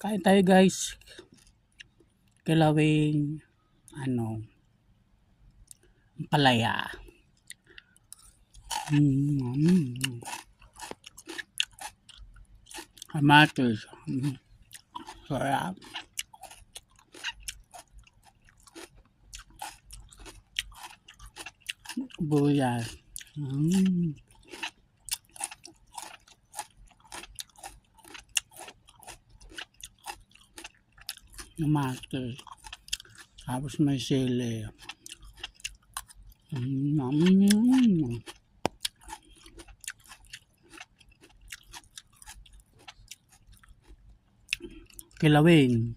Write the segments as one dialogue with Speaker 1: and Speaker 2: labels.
Speaker 1: Kain tayo guys. Kilawing palaya. Kamatis. Sarap. Buyas. Kamatis. Tapos may sili. Kilawin.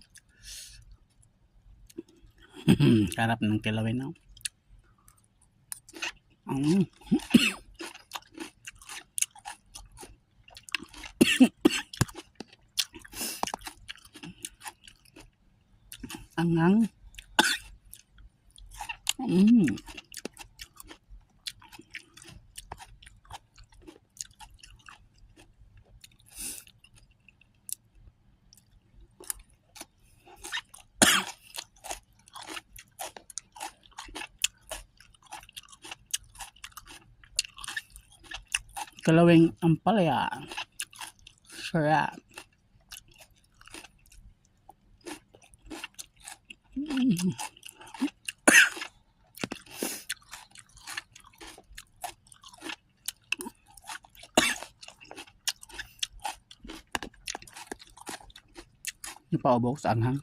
Speaker 1: Sarap ng kilawin, no? Angang. Kilawing ampalaya. Sarap. Napaubok sa anghang.